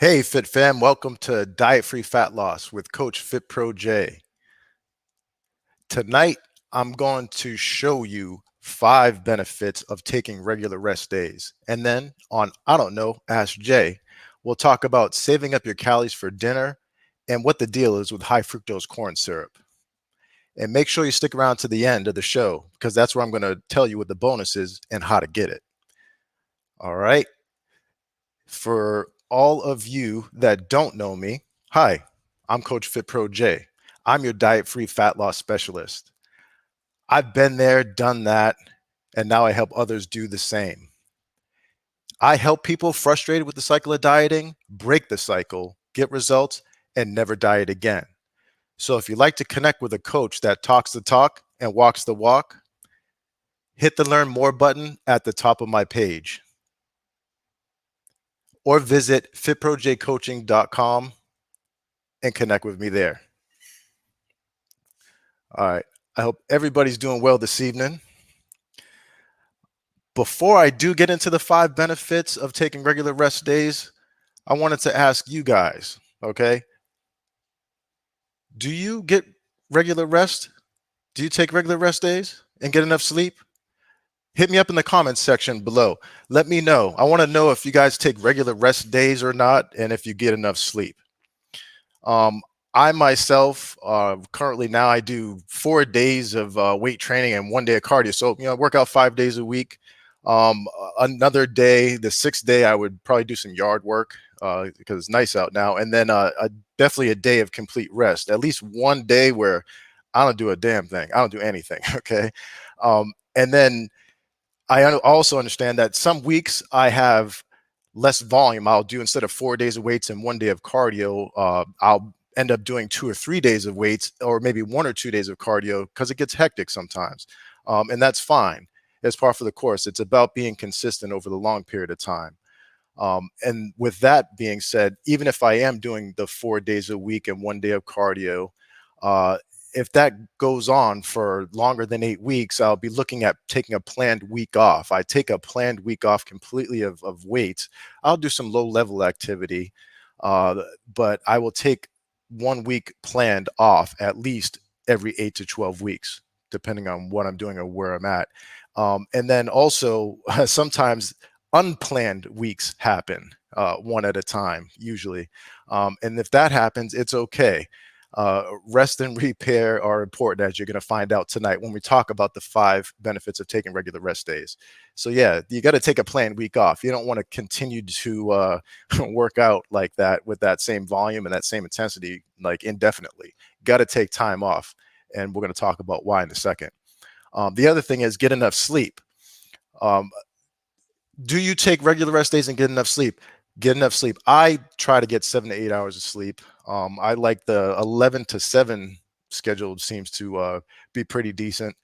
Hey, Fit Fam, welcome to Diet Free Fat Loss with Coach Fit Pro J. Tonight, I'm going to show you 5 benefits of taking regular rest days. And then on I Don't Know, Ask Jay, we'll talk about saving up your calories for dinner and what the deal is with high fructose corn syrup. And make sure you stick around to the end of the show because that's where I'm going to tell you what the bonus is and how to get it. All right. For all of you that don't know me, hi, I'm Coach Fit Pro J. I'm your diet free fat loss specialist. I've been there, done that, and now I help others do the same. I help people frustrated with the cycle of dieting break the cycle, get results, and never diet again. So if you'd like to connect with a coach that talks the talk and walks the walk, hit the learn more button at the top of my page or visit fitprojcoaching.com and connect with me there. All right. I hope everybody's doing well this evening. Before I do get into the 5 benefits of taking regular rest days, I wanted to ask you guys, okay? Do you get regular rest? Do you take regular rest days and get enough sleep? Hit me up in the comments section below. Let me know. I want to know if you guys take regular rest days or not and if you get enough sleep. Um, I myself, currently now I do 4 days of weight training and 1 day of cardio. So, I work out 5 days a week. Another day, the 6th day, I would probably do some yard work because it's nice out now. And then definitely a day of complete rest, at least 1 day where I don't do a damn thing. I don't do anything. Okay. And then I also understand that some weeks I have less volume. I'll do instead of 4 days of weights and 1 day of cardio, I'll end up doing 2 or 3 days of weights or maybe 1 or 2 days of cardio because it gets hectic sometimes. And that's fine. It's par for the course. It's about being consistent over the long period of time. And with that being said, even if I am doing the 4 days a week and 1 day of cardio, uh, if that goes on for longer than 8 weeks, I'll be looking at taking a planned week off. I take a planned week off completely of weights. I'll do some low level activity, but I will take 1 week planned off at least every 8 to 12 weeks, depending on what I'm doing or where I'm at. And then also sometimes unplanned weeks happen, one at a time, usually. And if that happens, it's okay. Rest and repair are important, as you're going to find out tonight when we talk about the 5 benefits of taking regular rest days. So yeah, you got to take a planned week off. You don't want to continue to work out like that with that same volume and that same intensity, like indefinitely. Got to take time off. And we're going to talk about why in a second. The other thing is get enough sleep. Um, do you take regular rest days and get enough sleep? Get enough sleep. I try to get 7 to 8 hours of sleep. I like the 11 to 7 schedule seems to be pretty decent.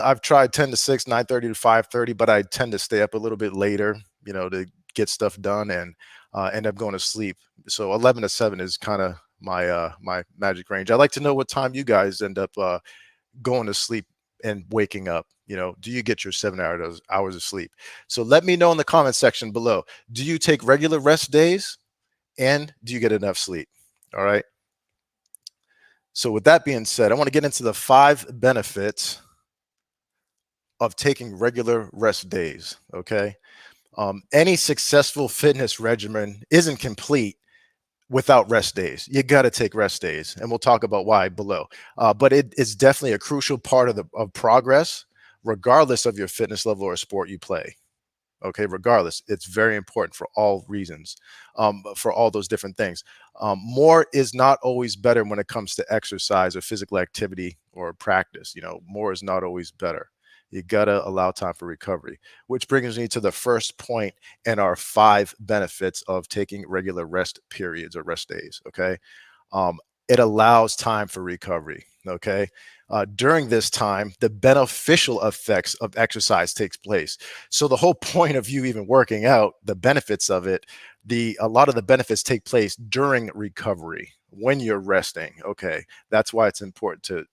I've tried 10 to 6, 9:30 to 5:30, but I tend to stay up a little bit later, to get stuff done and end up going to sleep. So 11 to 7 is kind of my magic range. I'd like to know what time you guys end up going to sleep and waking up. Do you get your 7 hours of sleep? So let me know in the comment section below. Do you take regular rest days and do you get enough sleep? All right. So with that being said, I want to get into the 5 benefits of taking regular rest days. Okay. Any successful fitness regimen isn't complete without rest days. You got to take rest days, and we'll talk about why below. But it is definitely a crucial part of progress, regardless of your fitness level or sport you play. Okay, regardless, it's very important for all reasons, for all those different things. More is not always better when it comes to exercise or physical activity or practice. More is not always better. You gotta allow time for recovery, which brings me to the first point in our 5 benefits of taking regular rest periods or rest days. Okay, it allows time for recovery. Okay, during this time, the beneficial effects of exercise takes place. So the whole point of you even working out, the benefits of it, a lot of the benefits take place during recovery when you're resting. Okay, that's why it's important to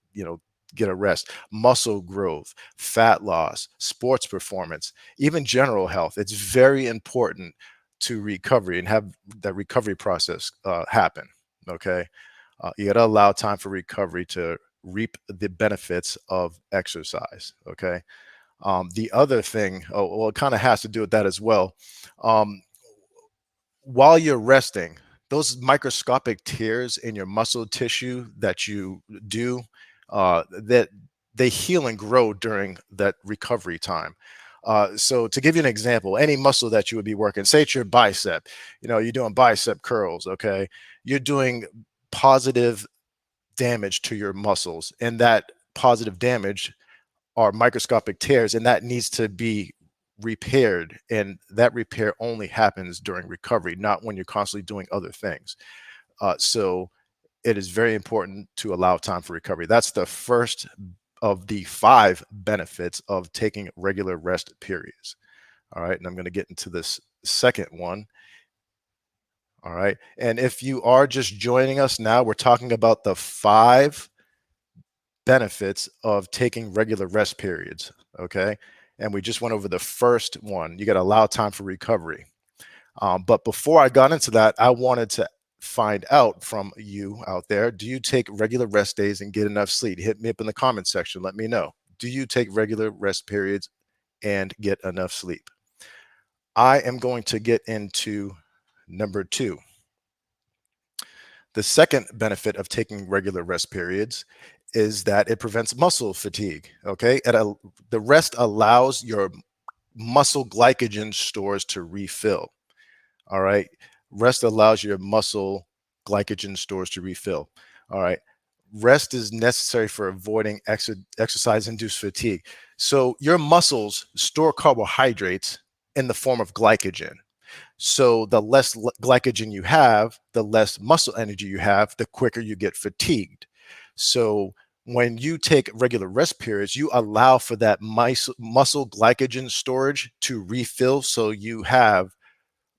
get a rest. Muscle growth, fat loss, sports performance, even general health. It's very important to recovery and have that recovery process happen. Okay, you got to allow time for recovery to reap the benefits of exercise. Okay. The other thing, oh, well, it kind of has to do with that as well. Um, while you're resting, those microscopic tears in your muscle tissue that you do, that they heal and grow during that recovery time. So to give you an example, any muscle that you would be working, say it's your bicep, you're doing bicep curls, okay? You're doing positive damage to your muscles, and that positive damage are microscopic tears, and that needs to be repaired. And that repair only happens during recovery, not when you're constantly doing other things. So it is very important to allow time for recovery. That's the first of the 5 benefits of taking regular rest periods. All right. And I'm going to get into this second one. All right. And if you are just joining us now, we're talking about the 5 benefits of taking regular rest periods. Okay. And we just went over the first one. You got to allow time for recovery. But before I got into that, I wanted to find out from you out there, do you take regular rest days and get enough sleep? Hit me up in the comment section. Let me know. Do you take regular rest periods and get enough sleep? I am going to get into number 2. The second benefit of taking regular rest periods is that it prevents muscle fatigue. Okay. The rest allows your muscle glycogen stores to refill. All right. Rest allows your muscle glycogen stores to refill. All right. Rest is necessary for avoiding exercise induced fatigue. So your muscles store carbohydrates in the form of glycogen. So the less glycogen you have, the less muscle energy you have, the quicker you get fatigued. So when you take regular rest periods, you allow for that muscle glycogen storage to refill, so you have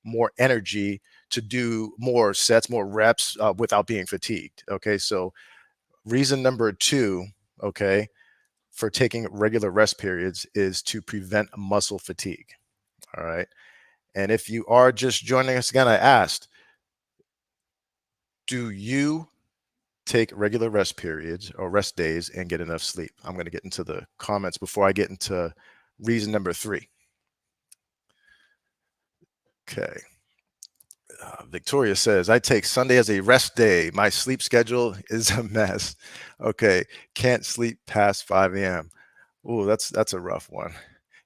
more energy to do more sets, more reps without being fatigued. Okay, so reason number 2, okay, for taking regular rest periods is to prevent muscle fatigue. All right. And if you are just joining us again, I asked, do you take regular rest periods or rest days and get enough sleep? I'm going to get into the comments before I get into reason number 3. Okay. Victoria says, I take Sunday as a rest day. My sleep schedule is a mess. Okay. Can't sleep past 5 a.m. Oh, that's a rough one.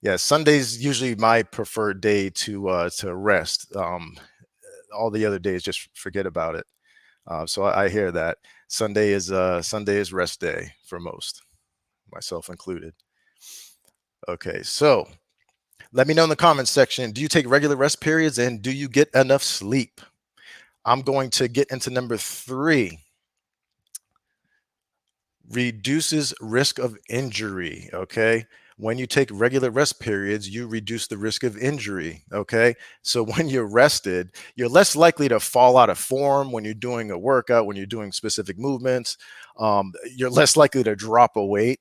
Yeah, Sunday's usually my preferred day to rest. All the other days, just forget about it. So I hear that Sunday is rest day for most, myself included. Okay, so let me know in the comments section. Do you take regular rest periods and do you get enough sleep? I'm going to get into number 3. Reduces risk of injury. Okay. When you take regular rest periods, you reduce the risk of injury. Okay. So when you're rested, you're less likely to fall out of form when you're doing a workout, when you're doing specific movements. You're less likely to drop a weight,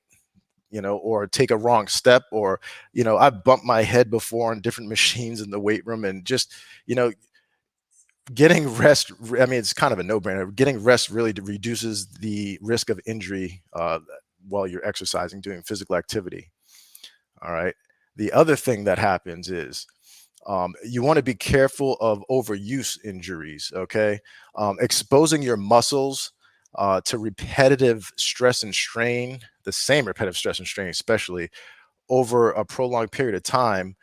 or take a wrong step, or, I've bumped my head before on different machines in the weight room, and just, you know, getting rest, I mean, it's kind of a no-brainer. Getting rest really reduces the risk of injury while you're exercising, doing physical activity. All right. The other thing that happens is you want to be careful of overuse injuries. Okay. Exposing your muscles to repetitive stress and strain, the same repetitive stress and strain, especially over a prolonged period of time,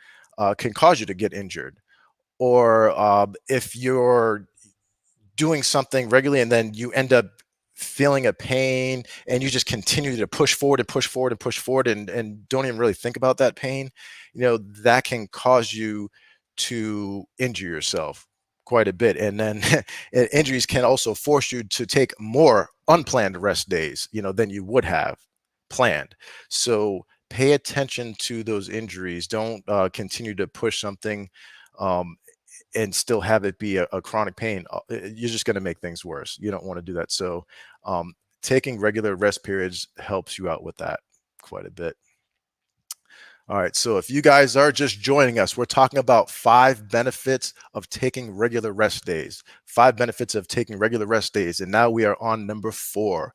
can cause you to get injured. Or if you're doing something regularly and then you end up feeling a pain and you just continue to push forward and push forward and push forward, and don't even really think about that pain, that can cause you to injure yourself quite a bit. And then injuries can also force you to take more unplanned rest days, than you would have planned. So pay attention to those injuries. Don't continue to push something um, and still have it be a chronic pain. You're just going to make things worse. You don't want to do that. So um, taking regular rest periods helps you out with that quite a bit. All right, so if you guys are just joining us, we're talking about 5 benefits of taking regular rest days. 5 benefits of taking regular rest days. And now we are on number 4.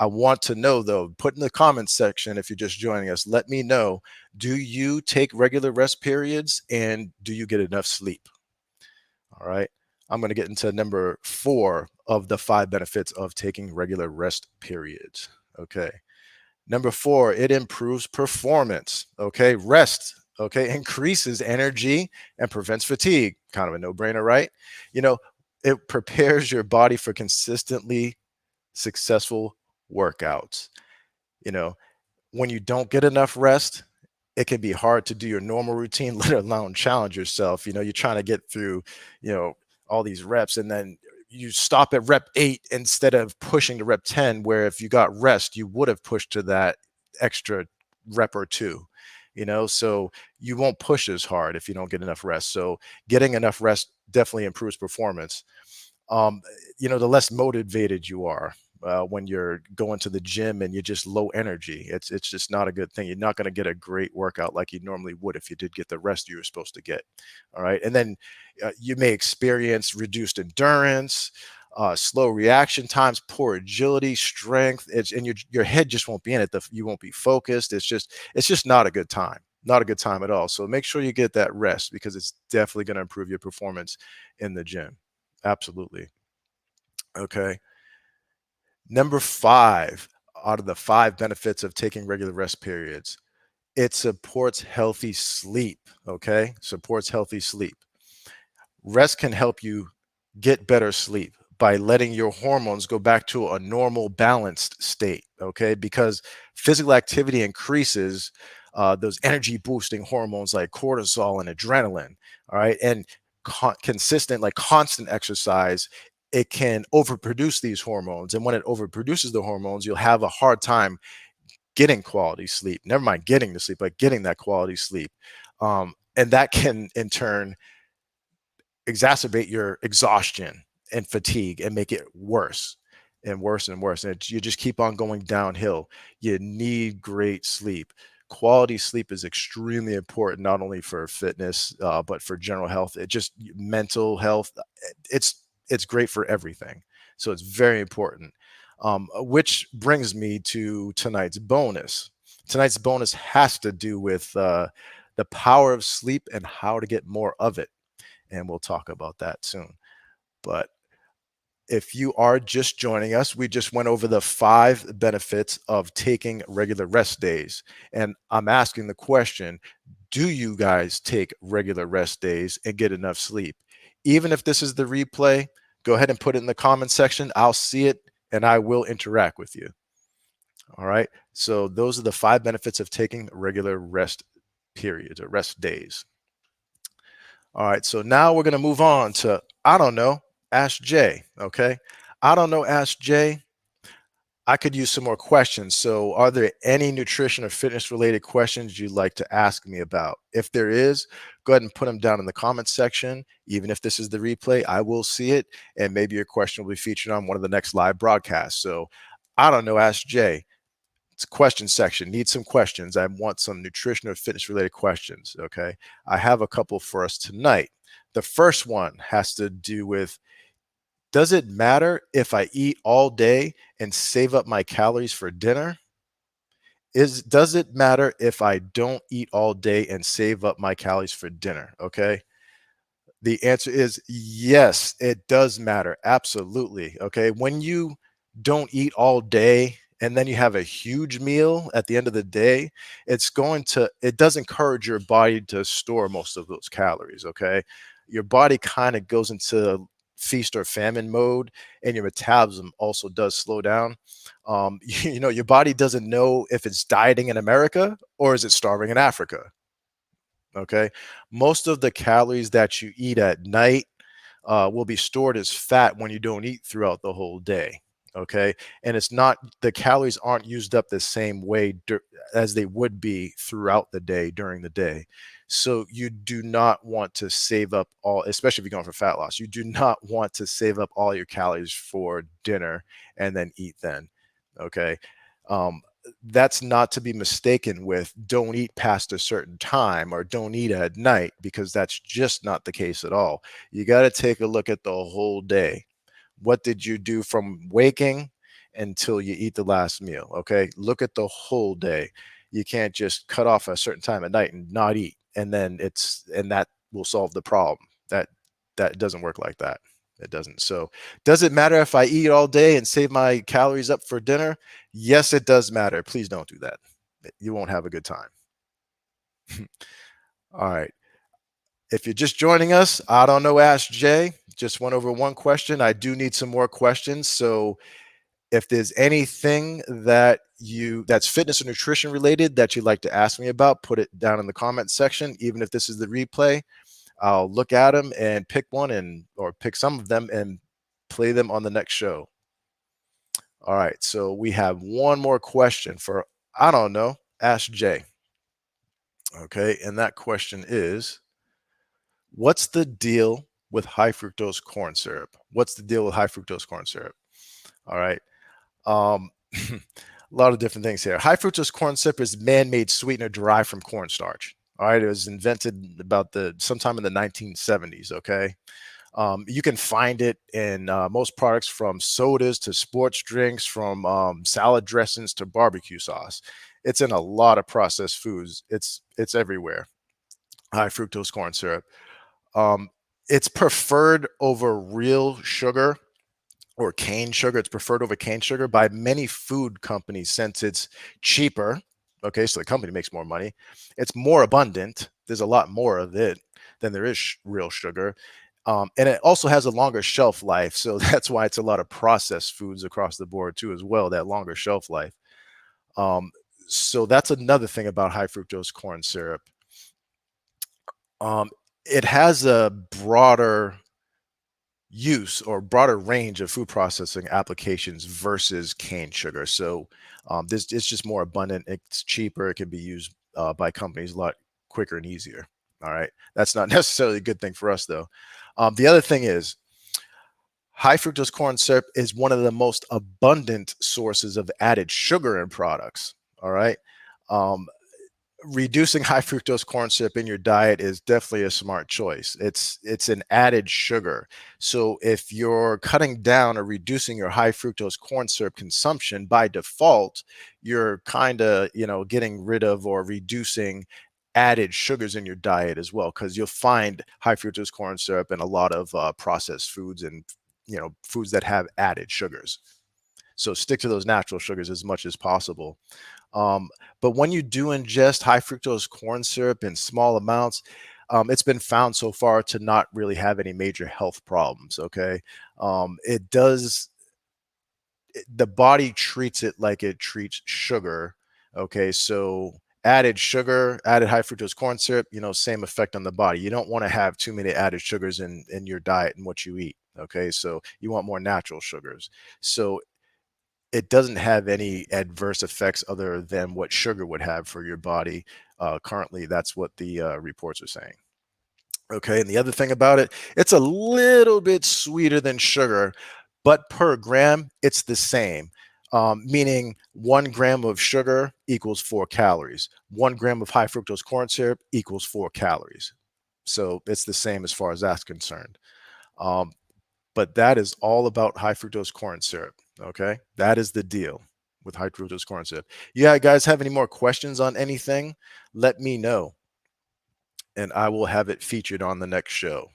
I want to know though, put in the comments section if you're just joining us, let me know, do you take regular rest periods and do you get enough sleep? All right. I'm going to get into number 4 of the 5 benefits of taking regular rest periods. Okay. Number 4, it improves performance. Okay. Rest, okay, increases energy and prevents fatigue. Kind of a no brainer, right? You know, it prepares your body for consistently successful workouts. You know, when you don't get enough rest, it can be hard to do your normal routine, let alone challenge yourself. You're trying to get through, you know, all these reps, and then you stop at rep 8 instead of pushing to rep 10, where if you got rest, you would have pushed to that extra rep or two, so you won't push as hard if you don't get enough rest. So getting enough rest definitely improves performance. um, the less motivated you are when you're going to the gym and you're just low energy. It's just not a good thing. You're not going to get a great workout like you normally would if you did get the rest you were supposed to get. All right, and then you may experience reduced endurance, slow reaction times, poor agility, strength. And your head just won't be in it. You won't be focused. It's just not a good time. Not a good time at all. So make sure you get that rest because it's definitely going to improve your performance in the gym. Absolutely. Okay. Number 5 out of the 5 benefits of taking regular rest periods, it supports healthy sleep. Okay. Supports healthy sleep. Rest can help you get better sleep by letting your hormones go back to a normal balanced state. Okay, because physical activity increases those energy boosting hormones like cortisol and adrenaline. All right, and consistent, like constant exercise, it can overproduce these hormones, and when it overproduces the hormones, you'll have a hard time getting quality sleep. Never mind getting the sleep, but getting that quality sleep. And that can in turn exacerbate your exhaustion and fatigue and make it worse and worse and worse. And you just keep on going downhill. You need great sleep. Quality sleep is extremely important, not only for fitness, but for general health. It just mental health. It's great for everything. So it's very important. Which brings me to tonight's bonus. Tonight's bonus has to do with the power of sleep and how to get more of it, and we'll talk about that soon. But if you are just joining us, we just went over the 5 benefits of taking regular rest days. And I'm asking the question, do you guys take regular rest days and get enough sleep? Even if this is the replay, go ahead and put it in the comment section. I'll see it and I will interact with you. All right. So those are the 5 benefits of taking regular rest periods or rest days. All right, so now we're going to move on to, I don't know, Ask Jay. Okay. I don't know, Ask Jay. I could use some more questions. So, are there any nutrition or fitness related questions you'd like to ask me about? If there is, go ahead and put them down in the comments section. Even if this is the replay, I will see it. And maybe your question will be featured on one of the next live broadcasts. So, I don't know, Ask Jay. It's a question section. Need some questions. I want some nutrition or fitness related questions. Okay. I have a couple for us tonight. The first one has to do with, does it matter if I eat all day and save up my calories for dinner? Does it matter if I don't eat all day and save up my calories for dinner? Okay. The answer is yes, it does matter. Absolutely. Okay. When you don't eat all day and then you have a huge meal at the end of the day, it does encourage your body to store most of those calories. Okay. Your body kind of goes into feast or famine mode, and your metabolism also does slow down. Your body doesn't know if it's dieting in America or is it starving in Africa. Okay. Most of the calories that you eat at night will be stored as fat when you don't eat throughout the whole day. Okay. And the calories aren't used up the same way as they would be throughout the day during the day. So you do not want to save up all, especially if you're going for fat loss, you do not want to save up all your calories for dinner and then eat then. Okay. that's not to be mistaken with don't eat past a certain time or don't eat at night, because that's just not the case at all. You got to take a look at the whole day. What did you do from waking until you eat the last meal? Okay. Look at the whole day. You can't just cut off a certain time at night and not eat. And that will solve the problem. That doesn't work like that. It doesn't. So does it matter if I eat all day and save my calories up for dinner? Yes, it does matter. Please don't do that. You won't have a good time. All right. If you're just joining us, I don't know, Ask Jay. Just went over one question. I do need some more questions. So if there's anything that's fitness or nutrition related that you'd like to ask me about, put it down in the comments section. Even if this is the replay, I'll look at them and pick one or pick some of them and play them on the next show. All right. So we have one more question for, I don't know, Ask Jay. Okay. And that question is, what's the deal with high fructose corn syrup? What's the deal with high fructose corn syrup? All right. A lot of different things here. High fructose corn syrup is man-made sweetener derived from cornstarch. All right. It was invented sometime in the 1970s. Okay. You can find it in most products, from sodas to sports drinks, from salad dressings to barbecue sauce. It's in a lot of processed foods. It's everywhere. High fructose corn syrup. Um, it's preferred over real sugar or cane sugar. It's preferred over cane sugar by many food companies since it's cheaper. Okay, so the company makes more money. It's more abundant. There's a lot more of it than there is real sugar. And it also has a longer shelf life. So that's why it's a lot of processed foods across the board too, as well, that longer shelf life. Um, so that's another thing about high fructose corn syrup. Um, it has a broader use or broader range of food processing applications versus cane sugar. So this it's just more abundant. It's cheaper. It can be used by companies a lot quicker and easier. All right, that's not necessarily a good thing for us though. The other thing is, high fructose corn syrup is one of the most abundant sources of added sugar in products. All right. Um, Reducing high fructose corn syrup in your diet is definitely a smart choice. It's an added sugar. So if you're cutting down or reducing your high fructose corn syrup consumption, by default, you're kind of, getting rid of or reducing added sugars in your diet as well, because you'll find high fructose corn syrup in a lot of processed foods and foods that have added sugars. So stick to those natural sugars as much as possible. Um, but when you do ingest high fructose corn syrup in small amounts, it's been found so far to not really have any major health problems. Okay. It does, the body treats it like it treats sugar. Okay. So added sugar, added high fructose corn syrup, same effect on the body. You don't want to have too many added sugars in your diet and what you eat. Okay. So you want more natural sugars. So it doesn't have any adverse effects other than what sugar would have for your body. Currently, that's what the reports are saying. Okay, and the other thing about it, it's a little bit sweeter than sugar, but per gram, it's the same. Meaning 1 gram of sugar equals 4 calories. 1 gram of high fructose corn syrup equals 4 calories. So it's the same as far as that's concerned. Um, but that is all about high fructose corn syrup. Okay, that is the deal with high fructose corn syrup. Yeah, guys, have any more questions on anything? Let me know, and I will have it featured on the next show.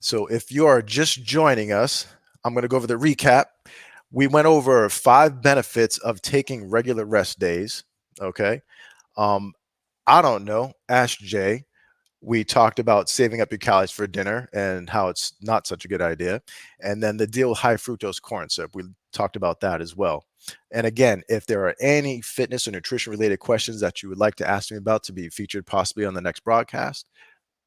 So if you are just joining us, I'm going to go over the recap. We went over 5 benefits of taking regular rest days. Okay. Um, I don't know. Ask Jay. We talked about saving up your calories for dinner and how it's not such a good idea. And then the deal with high fructose corn syrup, we talked about that as well. And again, if there are any fitness or nutrition related questions that you would like to ask me about to be featured possibly on the next broadcast,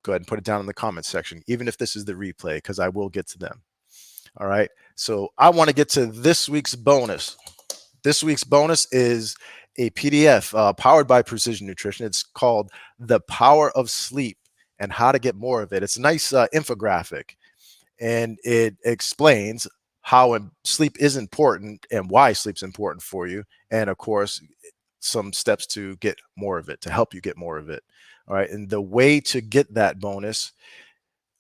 go ahead and put it down in the comments section, even if this is the replay, because I will get to them. All right. So I want to get to this week's bonus. This week's bonus is a PDF powered by Precision Nutrition. It's called The Power of Sleep and How to Get More of It. It's a nice infographic, and it explains how sleep is important and why sleep's important for you. And of course, some steps to get more of it, to help you get more of it. All right. And the way to get that bonus,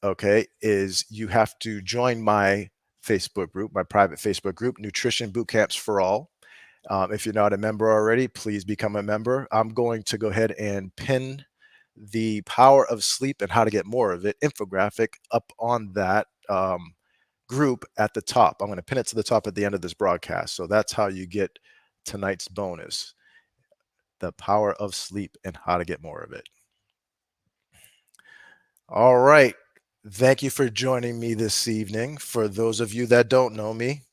okay, is you have to join my Facebook group, my private Facebook group, Nutrition Boot Camps for All. If you're not a member already, please become a member. I'm going to go ahead and pin the power of sleep and how to get more of it infographic up on that group at the top. I'm going to pin it to the top at the end of this broadcast. So that's how you get tonight's bonus, the power of sleep and how to get more of it. All right. Thank you for joining me this evening. For those of you that don't know me,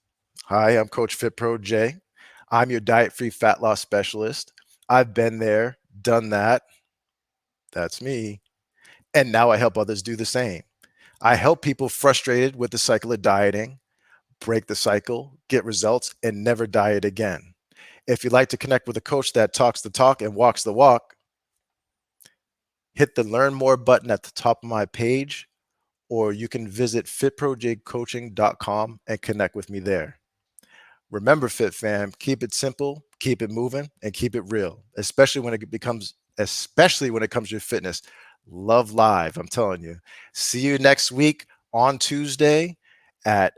hi, I'm Coach FitPro J. I'm your diet-free fat loss specialist. I've been there, done that. That's me. And now I help others do the same. I help people frustrated with the cycle of dieting break the cycle, get results, and never diet again. If you'd like to connect with a coach that talks the talk and walks the walk, hit the Learn More button at the top of my page, or you can visit fitprojcoaching.com and connect with me there. Remember, Fit Fam, keep it simple, keep it moving, and keep it real, especially when it comes to your fitness. Love live, I'm telling you. See you next week on Tuesday at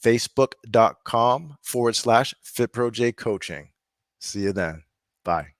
facebook.com/fitprojcoaching. See you then. Bye.